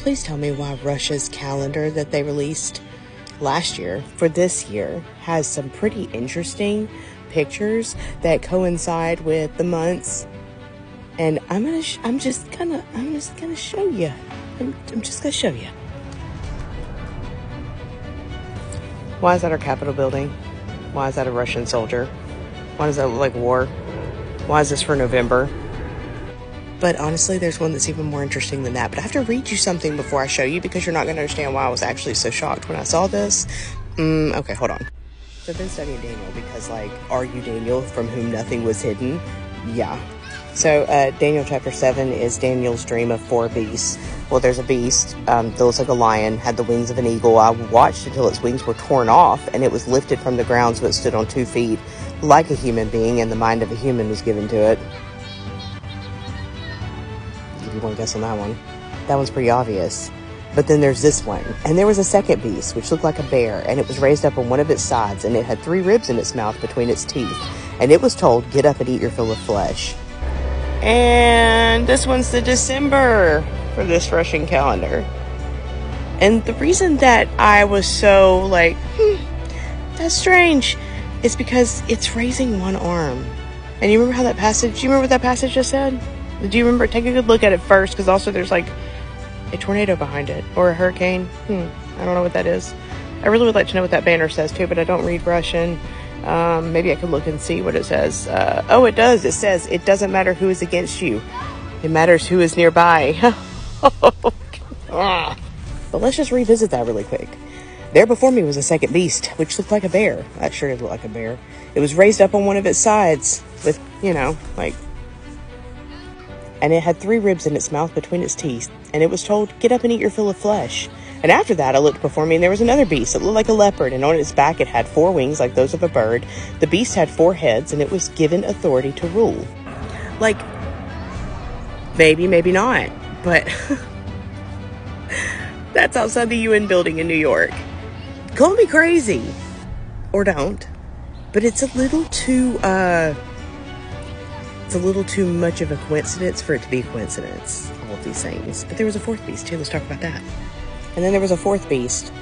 Please tell me why Russia's calendar that they released last year for this year has some pretty interesting pictures that coincide with the months. And I'm just gonna show you. I'm just gonna show you. Why is that our Capitol building? Why is that a Russian soldier? Why does that look like war? Why is this for November? But honestly, there's one that's even more interesting than that. But I have to read you something before I show you, because you're not going to understand why I was actually so shocked when I saw this. Okay, hold on. So I've been studying Daniel because, like, are you Daniel from whom nothing was hidden? Yeah. So Daniel chapter 7 is Daniel's dream of 4 beasts. Well, there's a beast that looks like a lion, had the wings of an eagle. I watched until its wings were torn off, and it was lifted from the ground so it stood on 2 feet like a human being, and the mind of a human was given to it. Give you one guess on that one. That one's pretty obvious. But then there's this one. And there was a second beast, which looked like a bear, and it was raised up on one of its sides, and it had 3 ribs in its mouth between its teeth. And it was told, get up and eat your fill of flesh. And this one's the December for this Russian calendar. And the reason that I was so like, that's strange, is because it's raising one arm. And you remember how that passage, do you remember what that passage just said? Do you remember? Take a good look at it first, because also there's like a tornado behind it, or a hurricane. I don't know what that is. I really would like to know what that banner says too, but I don't read Russian. Maybe I could look and see what it says. Oh, it does. It says, it doesn't matter who is against you. It matters who is nearby. But let's just revisit that really quick. There before me was a second beast, which looked like a bear. That sure did look like a bear. It was raised up on one of its sides with, and it had 3 ribs in its mouth between its teeth. And it was told, get up and eat your fill of flesh. And after that, I looked before me, and there was another beast that looked like a leopard, and on its back it had 4 wings like those of a bird. The beast had 4 heads, and it was given authority to rule. Like, maybe, maybe not, but that's outside the UN building in New York. Call me crazy, or don't, but it's a little too much of a coincidence for it to be a coincidence, all of these things. But there was a 4th beast too. Let's talk about that. And then there was a 4th beast,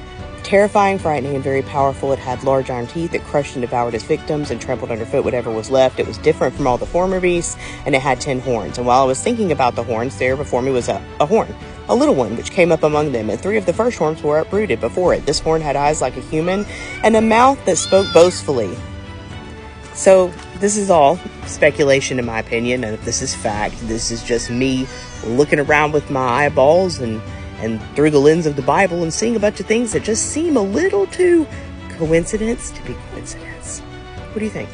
terrifying, frightening, and very powerful. It had large iron teeth. It crushed and devoured its victims and trampled underfoot whatever was left. It was different from all the former beasts, and it had 10 horns. And while I was thinking about the horns, there before me was a horn, a little one, which came up among them, and 3 of the first horns were uprooted before it. This horn had eyes like a human, and a mouth that spoke boastfully. So this is all speculation in my opinion, and if this is fact, this is just me looking around with my eyeballs and through the lens of the Bible and seeing a bunch of things that just seem a little too coincidence to be coincidence. What do you think?